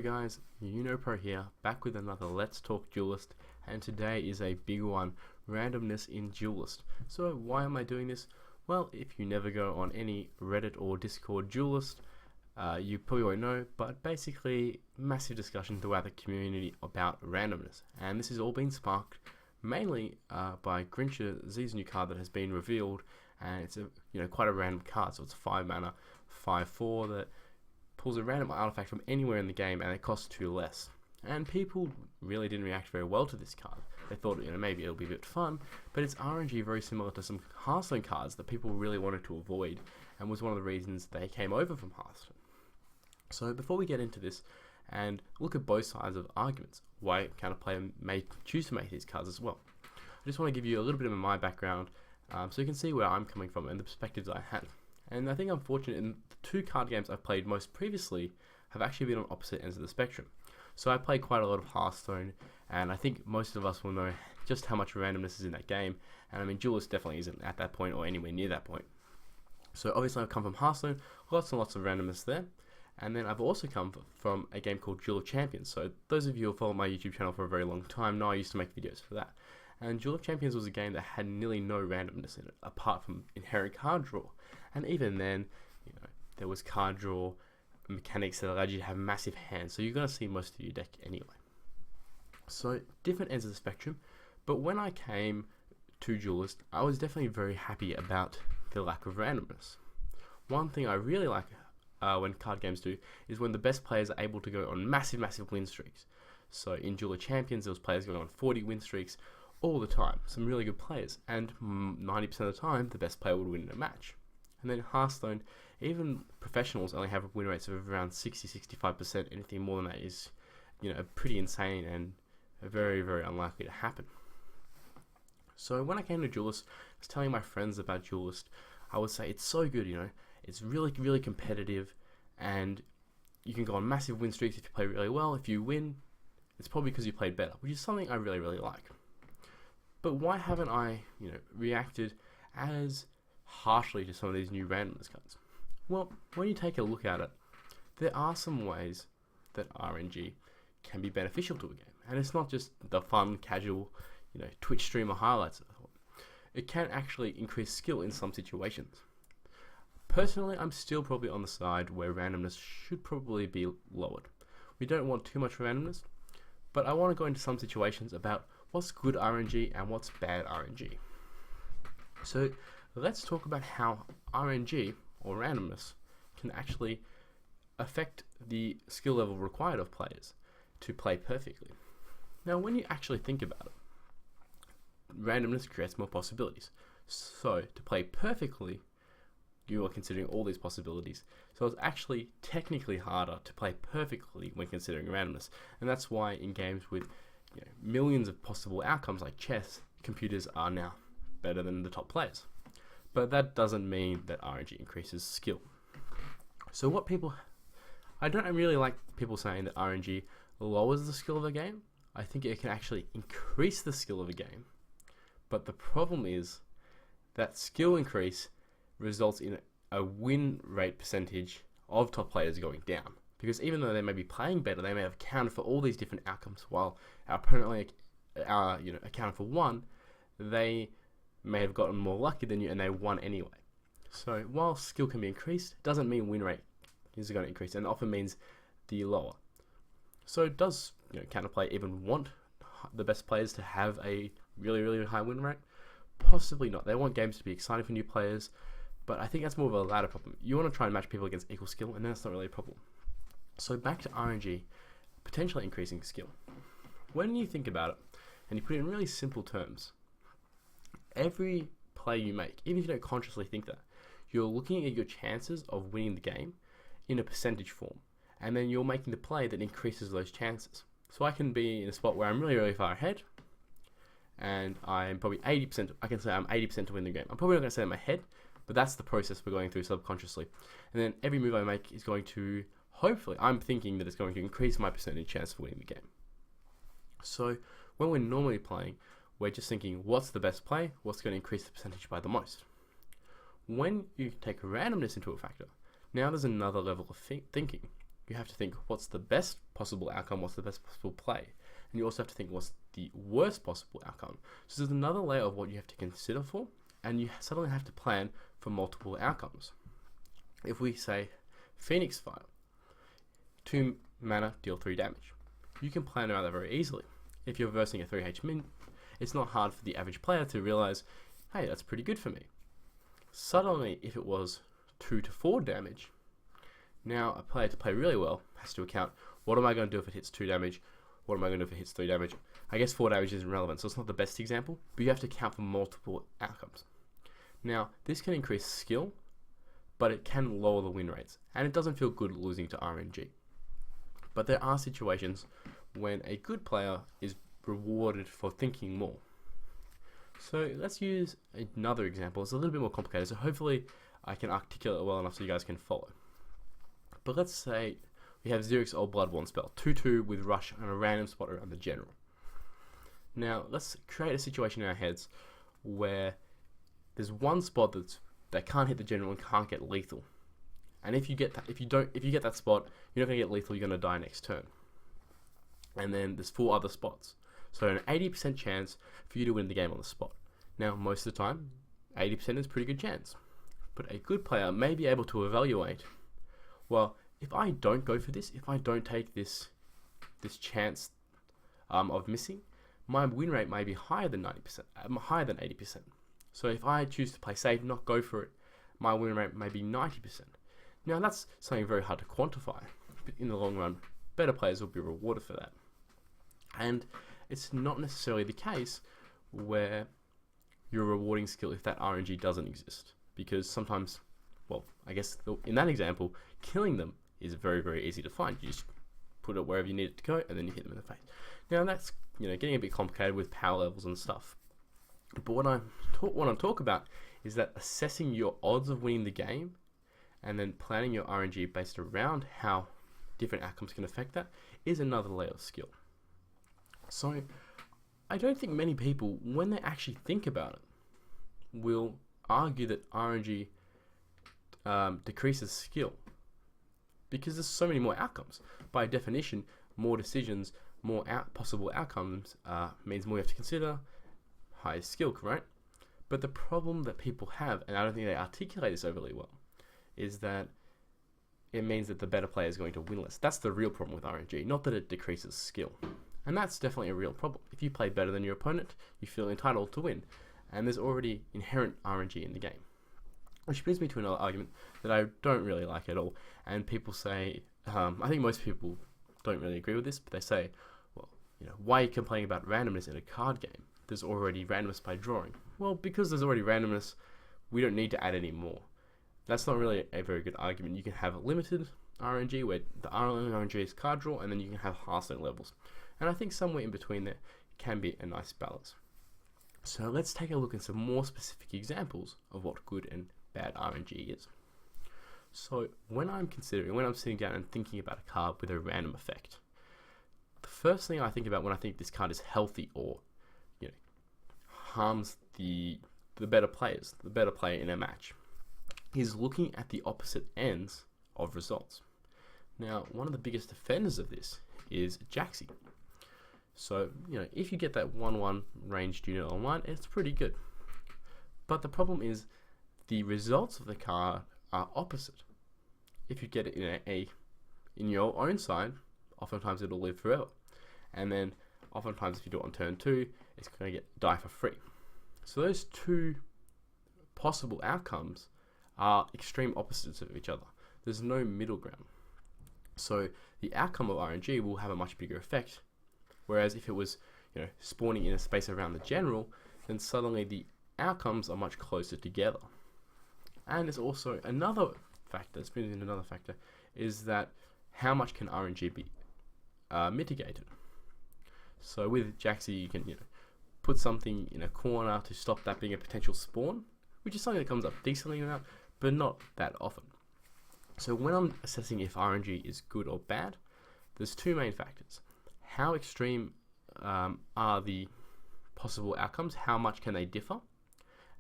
Hey guys, UnoPro here, back with another Let's Talk Duelyst, and today is a big one, randomness in Duelyst. So why am I doing this? Well, if you never go on any Reddit or Discord Duelyst, you probably won't know, but basically massive discussion throughout the community about randomness, and this has all been sparked mainly by Grinch's new card that has been revealed, and it's quite a random card, so it's 5 mana, 5/4 that pulls a random artifact from anywhere in the game and it costs 2 less. And people really didn't react very well to this card. They thought maybe it'll be a bit fun, but it's RNG very similar to some Hearthstone cards that people really wanted to avoid, and was one of the reasons they came over from Hearthstone. So before we get into this and look at both sides of arguments, why kind of player may choose to make these cards as well, I just want to give you a little bit of my background so you can see where I'm coming from and the perspectives I had. And I think I'm fortunate in the 2 card games I've played most previously have actually been on opposite ends of the spectrum. So I played quite a lot of Hearthstone, and I think most of us will know just how much randomness is in that game. And I mean, Duelyst definitely isn't at that point or anywhere near that point. So obviously I've come from Hearthstone, lots and lots of randomness there. And then I've also come from a game called Duel of Champions. So those of you who follow my YouTube channel for a very long time know I used to make videos for that. And Duel of Champions was a game that had nearly no randomness in it, apart from inherent card draw. And even then, there was card draw mechanics that allowed you to have massive hands, so you're going to see most of your deck anyway. So different ends of the spectrum, but when I came to Duelyst, I was definitely very happy about the lack of randomness. One thing I really like when card games do is when the best players are able to go on massive win streaks. So in Duel of Champions, there was players going on 40 win streaks all the time, some really good players, and 90% of the time the best player would win in a match. And then Hearthstone, even professionals only have win rates of around 60-65%. Anything more than that is pretty insane and very unlikely to happen. So when I came to Duelyst, I was telling my friends about Duelyst. I would say it's so good, it's really competitive, and you can go on massive win streaks if you play really well. If you win, it's probably because you played better, which is something I really like. But why haven't I, reacted as harshly to some of these new randomness cards? Well, when you take a look at it, there are some ways that RNG can be beneficial to a game, and it's not just the fun, casual, Twitch streamer highlights. It can actually increase skill in some situations. Personally, I'm still probably on the side where randomness should probably be lowered. We don't want too much randomness, but I want to go into some situations about what's good RNG and what's bad RNG. So let's talk about how RNG, or randomness, can actually affect the skill level required of players to play perfectly. Now, when you actually think about it, randomness creates more possibilities. So to play perfectly, you are considering all these possibilities. So it's actually technically harder to play perfectly when considering randomness. And that's why in games with millions of possible outcomes like chess, computers are now better than the top players. But that doesn't mean that RNG increases skill. So I don't really like people saying that RNG lowers the skill of a game. I think it can actually increase the skill of a game. But the problem is that skill increase results in a win rate percentage of top players going down. Because even though they may be playing better, they may have accounted for all these different outcomes, while our opponent only accounted for one. They may have gotten more lucky than you and they won anyway. So while skill can be increased, it doesn't mean win rate is going to increase, and often means the lower. So does counterplay even want the best players to have a really high win rate? Possibly not. They want games to be exciting for new players, but I think that's more of a ladder problem. You want to try and match people against equal skill, and then that's not really a problem. So back to RNG, potentially increasing skill. When you think about it, and you put it in really simple terms, every play you make, even if you don't consciously think that, you're looking at your chances of winning the game in a percentage form, and then you're making the play that increases those chances. So I can be in a spot where I'm really far ahead, and I'm probably 80%, I can say I'm 80% to win the game. I'm probably not going to say it in my head, but that's the process we're going through subconsciously. And then every move I make is going to, hopefully, I'm thinking that it's going to increase my percentage chance for winning the game. So when we're normally playing, we're just thinking, what's the best play? What's going to increase the percentage by the most? When you take randomness into a factor, now there's another level of thinking. you have to think, what's the best possible outcome, what's the best possible play? And you also have to think, what's the worst possible outcome? So there's another layer of what you have to consider for, and you suddenly have to plan for multiple outcomes. If we say Phoenix Fire, 2 mana, deal 3 damage. You can plan around that very easily. If you're versing a 3H min, it's not hard for the average player to realize, hey, that's pretty good for me. Suddenly, if it was 2 to 4 damage, now a player to play really well has to account, what am I going to do if it hits 2 damage? What am I going to do if it hits 3 damage? I guess 4 damage isn't relevant, so it's not the best example, but you have to account for multiple outcomes. Now, this can increase skill, but it can lower the win rates, and it doesn't feel good losing to RNG. But there are situations when a good player is rewarded for thinking more. So let's use another example. It's a little bit more complicated, so hopefully I can articulate it well enough so you guys can follow. But let's say we have Xerx's Old Bloodborne spell, 2/2 with Rush and a random spot around the general. Now let's create a situation in our heads where there's one spot that can't hit the general and can't get lethal. And if you get that spot, you're not going to get lethal, you're going to die next turn. And then there's 4 other spots. So an 80% chance for you to win the game on the spot. Now, most of the time, 80% is a pretty good chance. But a good player may be able to evaluate, well, if I don't go for this, if I don't take this chance of missing, my win rate may be higher than 90%, higher than 80%. So if I choose to play safe, not go for it, my win rate may be 90%. Now that's something very hard to quantify, but in the long run, better players will be rewarded for that. And it's not necessarily the case where you're rewarding skill if that RNG doesn't exist, because sometimes, well, I guess in that example, killing them is very, very easy to find. You just put it wherever you need it to go, and then you hit them in the face. Now that's getting a bit complicated with power levels and stuff. But what I want to talk about is that assessing your odds of winning the game and then planning your RNG based around how different outcomes can affect that is another layer of skill. So I don't think many people, when they actually think about it, will argue that RNG decreases skill, because there's so many more outcomes. By definition, more decisions, more possible outcomes means more you have to consider, higher skill, right? But the problem that people have, and I don't think they articulate this overly well, is that it means that the better player is going to win less. That's the real problem with RNG, not that it decreases skill. And that's definitely a real problem. If you play better than your opponent, you feel entitled to win. And there's already inherent RNG in the game. Which brings me to another argument that I don't really like at all. And people say, I think most people don't really agree with this, but they say, well, why are you complaining about randomness in a card game? There's already randomness by drawing. Well, because there's already randomness, we don't need to add any more. That's not really a very good argument. You can have limited RNG where the RNG is card draw, and then you can have Hearthstone levels. And I think somewhere in between there can be a nice balance. So let's take a look at some more specific examples of what good and bad RNG is. So when I'm sitting down and thinking about a card with a random effect, the first thing I think about when I think this card is healthy or harms the better players, the better player in a match, is looking at the opposite ends of results. Now, one of the biggest offenders of this is Jaxi. So, if you get that 1/1 ranged unit online, it's pretty good. But the problem is the results of the card are opposite. If you get it in your own side, oftentimes it'll live forever. And then oftentimes if you do it on turn 2, it's going to die for free. So those two possible outcomes are extreme opposites of each other. There's no middle ground. So the outcome of RNG will have a much bigger effect. Whereas if it was, spawning in a space around the general, then suddenly the outcomes are much closer together. And there's also another factor, is that how much can RNG be mitigated? So with Jaxi, you can, put something in a corner to stop that being a potential spawn, which is something that comes up decently enough, but not that often. So when I'm assessing if RNG is good or bad, there's two main factors. How extreme are the possible outcomes? How much can they differ?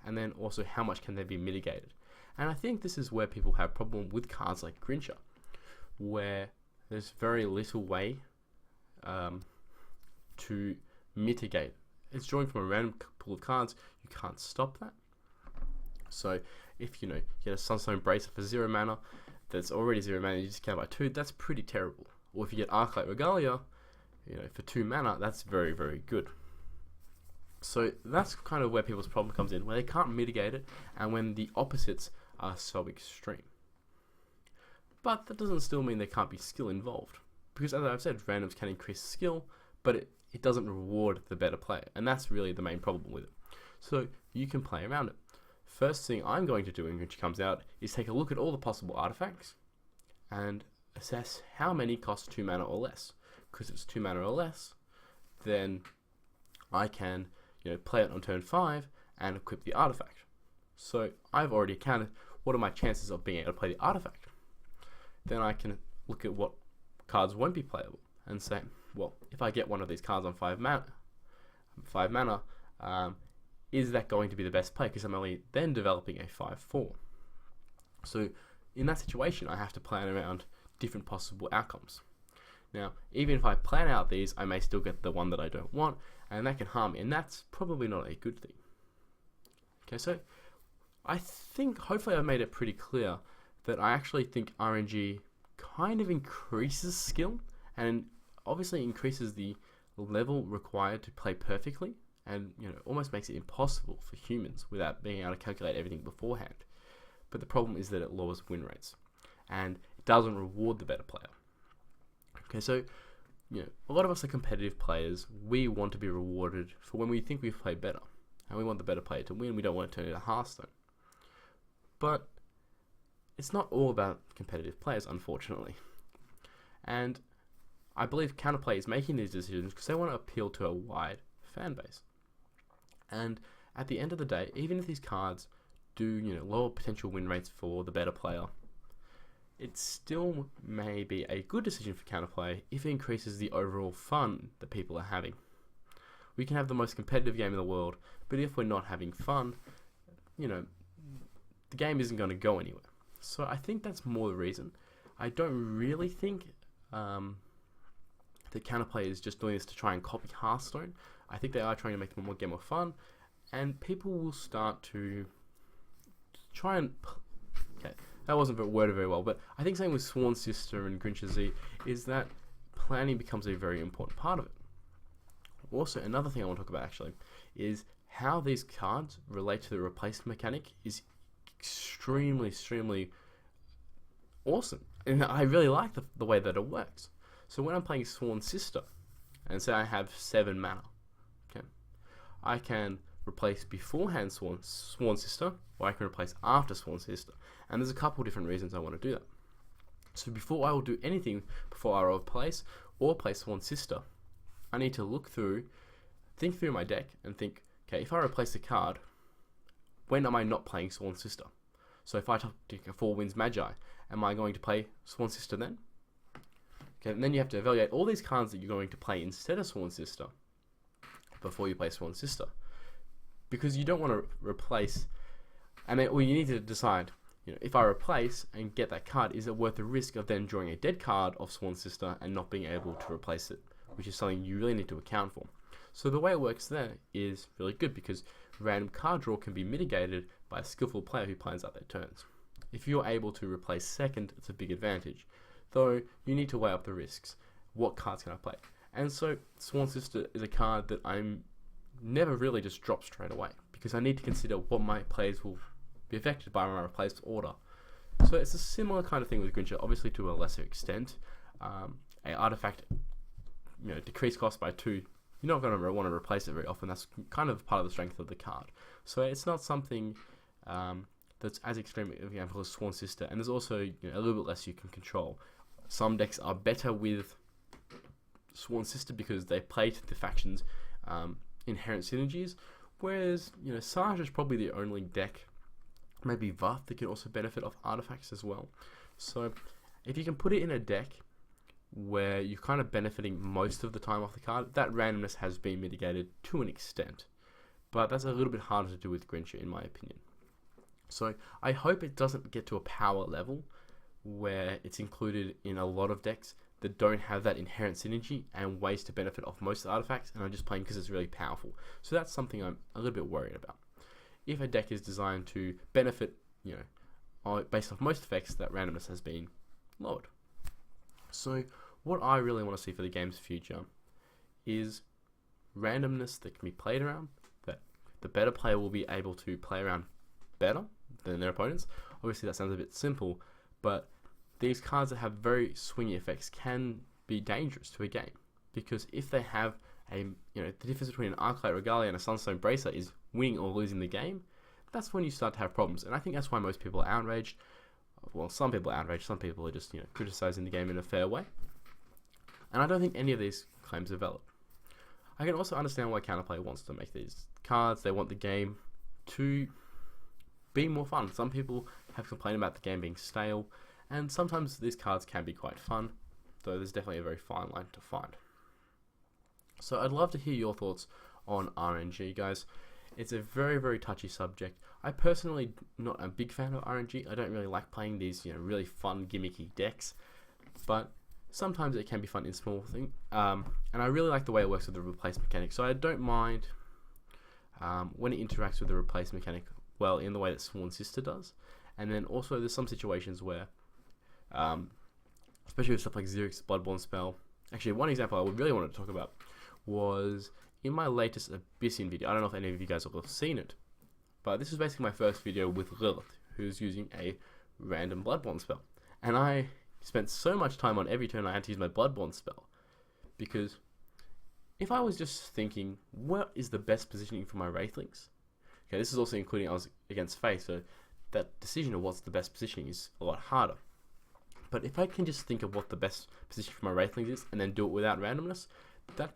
And then also how much can they be mitigated? And I think this is where people have a problem with cards like Grincher, where there's very little way to mitigate. It's drawing from a random pool of cards. You can't stop that. So if you get a Sunstone Bracer for 0 mana, that's already 0 mana, you just count by 2, that's pretty terrible. Or if you get Arclight Regalia, for 2 mana, that's very, very good. So that's kind of where people's problem comes in, where they can't mitigate it, and when the opposites are so extreme. But that doesn't still mean there can't be skill involved, because as I've said, randoms can increase skill, but it doesn't reward the better player, and that's really the main problem with it. So you can play around it. First thing I'm going to do when Grinch comes out is take a look at all the possible artifacts and assess how many cost 2 mana or less. Because if it's 2 mana or less, then I can play it on turn 5 and equip the artifact. So I've already counted what are my chances of being able to play the artifact. Then I can look at what cards won't be playable and say, well, if I get one of these cards on 5 mana, is that going to be the best play? Because I'm only then developing a 5/4. So in that situation, I have to plan around different possible outcomes. Now, even if I plan out these, I may still get the one that I don't want, and that can harm me, and that's probably not a good thing. Okay, so I think hopefully I've made it pretty clear that I actually think RNG kind of increases skill, and obviously increases the level required to play perfectly, and almost makes it impossible for humans without being able to calculate everything beforehand. But the problem is that it lowers win rates, and it doesn't reward the better player. Okay, so a lot of us are competitive players. We want to be rewarded for when we think we've played better, and we want the better player to win. We don't want to turn it into Hearthstone. But it's not all about competitive players, unfortunately. And I believe Counterplay is making these decisions because they want to appeal to a wide fan base. And at the end of the day, even if these cards do lower potential win rates for the better player, it still may be a good decision for Counterplay if it increases the overall fun that people are having. We can have the most competitive game in the world, but if we're not having fun, the game isn't going to go anywhere. So I think that's more the reason. I don't really think that Counterplay is just doing this to try and copy Hearthstone. I think they are trying to make the game more fun, and people will start to try and... Okay, that wasn't worded very well, but I think same with Sworn Sister and Grinch's Z is that planning becomes a very important part of it. Also, another thing I want to talk about actually is how these cards relate to the replacement mechanic is extremely awesome, and I really like the way that it works. So when I'm playing Sworn Sister, and say I have 7 mana, okay, I can replace beforehand Sworn Sister, or I can replace after Sworn Sister, and there's a couple different reasons I want to do that. So before I will do anything, before I replace or play Sworn Sister, I need to think through my deck and think, okay, if I replace a card, when am I not playing Sworn Sister? So if I take a 4 Winds Magi, am I going to play Sworn Sister then? Okay, and then you have to evaluate all these cards that you're going to play instead of Sworn Sister before you play Sworn Sister. Because you don't want to replace, you need to decide, if I replace and get that card, is it worth the risk of then drawing a dead card of Sworn Sister and not being able to replace it, which is something you really need to account for. So the way it works there is really good because random card draw can be mitigated by a skillful player who plans out their turns. If you're able to replace second, it's a big advantage. Though, you need to weigh up the risks. What cards can I play? And so, Sworn Sister is a card that I'm never really just drop straight away, because I need to consider what my players will be affected by my replaced order. So it's a similar kind of thing with Grinch, obviously to a lesser extent. A artifact, decreased cost by 2, you're not going to want to replace it very often. That's kind of part of the strength of the card. So it's not something that's as extreme, for example, as Sworn Sister, and there's also a little bit less you can control. Some decks are better with Sworn Sister because they play to the faction's inherent synergies, whereas Sarge is probably the only deck, maybe Vath, that can also benefit off artifacts as well. So if you can put it in a deck where you're kind of benefiting most of the time off the card, that randomness has been mitigated to an extent, but that's a little bit harder to do with Grinch, in my opinion. So I hope it doesn't get to a power level where it's included in a lot of decks that don't have that inherent synergy and ways to benefit off most artifacts, and I'm just playing because it's really powerful. So that's something I'm a little bit worried about. If a deck is designed to benefit, based off most effects, that randomness has been lowered. So what I really want to see for the game's future is randomness that can be played around, that the better player will be able to play around better than their opponents. Obviously that sounds a bit simple, but these cards that have very swingy effects can be dangerous to a game, because if they have the difference between an Arclight Regalia and a Sunstone Bracer is winning or losing the game, that's when you start to have problems. And I think that's why most people are outraged. Well, some people are outraged, some people are just criticizing the game in a fair way. And I don't think any of these claims are valid. I can also understand why Counterplay wants to make these cards. They want the game to be more fun. Some people have complained about the game being stale, and sometimes these cards can be quite fun, though there's definitely a very fine line to find. So I'd love to hear your thoughts on RNG, guys. It's a very, very touchy subject. I personally not a big fan of RNG. I don't really like playing these really fun, gimmicky decks, but sometimes it can be fun in small things. And I really like the way it works with the replace mechanic, so I don't mind when it interacts with the replace mechanic well in the way that Sworn Sister does. And then also there's some situations where especially with stuff like Xerx's Bloodborne spell. Actually, one example I would really want to talk about was in my latest Abyssian video. I don't know if any of you guys have seen it, but this is basically my first video with Lilith, who's using a random Bloodborne spell. And I spent so much time on every turn I had to use my Bloodborne spell, because if I was just thinking, what is the best positioning for my Wraithlings? Okay, this is also including I was against Faith, so that decision of what's the best positioning is a lot harder. But if I can just think of what the best position for my Wraithlings is and then do it without randomness, that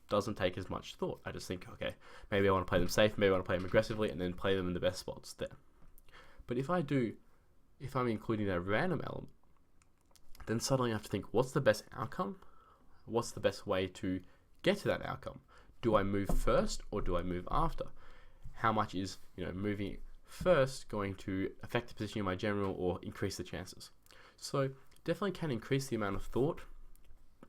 doesn't take as much thought. I just think, okay, maybe I want to play them safe, maybe I want to play them aggressively, and then play them in the best spots there. But if I'm including that random element, then suddenly I have to think, what's the best outcome? What's the best way to get to that outcome? Do I move first or do I move after? How much is moving first going to affect the position of my general or increase the chances? So definitely can increase the amount of thought,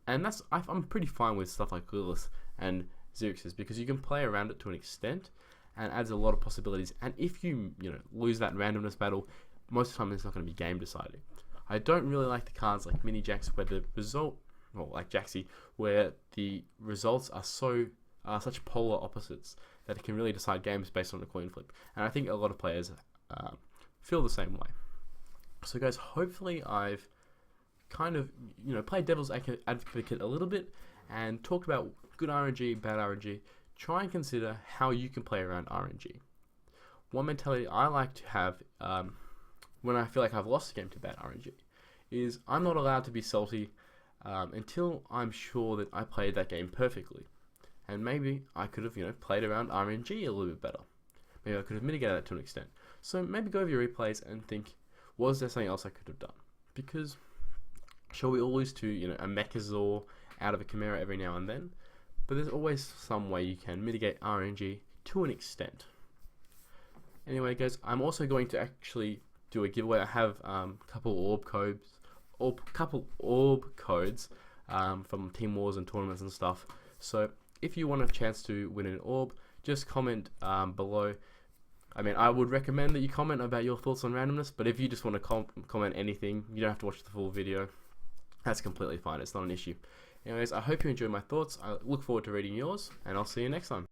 and I'm pretty fine with stuff like Lilith and Xerxes, because you can play around it to an extent and adds a lot of possibilities. And if you lose that randomness battle, most of the time it's not going to be game deciding. I don't really like the cards like Mini Jax where the result, or like Jaxi, where the results are such polar opposites that it can really decide games based on a coin flip. And I think a lot of players feel the same way. So guys, hopefully I've kind of played devil's advocate a little bit and talked about good RNG, bad RNG. Try and consider how you can play around RNG. One mentality I like to have when I feel like I've lost a game to bad RNG is I'm not allowed to be salty until I'm sure that I played that game perfectly. And maybe I could have played around RNG a little bit better. Maybe I could have mitigated that to an extent. So maybe go over your replays and think, was there something else I could have done? Because sure, we all lose to a Mechazor out of a Chimera every now and then, but there's always some way you can mitigate RNG to an extent. Anyway, guys, I'm also going to actually do a giveaway. I have a couple orb codes from Team Wars and tournaments and stuff. So if you want a chance to win an orb, just comment below. I mean, I would recommend that you comment about your thoughts on randomness, but if you just want to comment anything, you don't have to watch the full video. That's completely fine. It's not an issue. Anyways, I hope you enjoyed my thoughts. I look forward to reading yours, and I'll see you next time.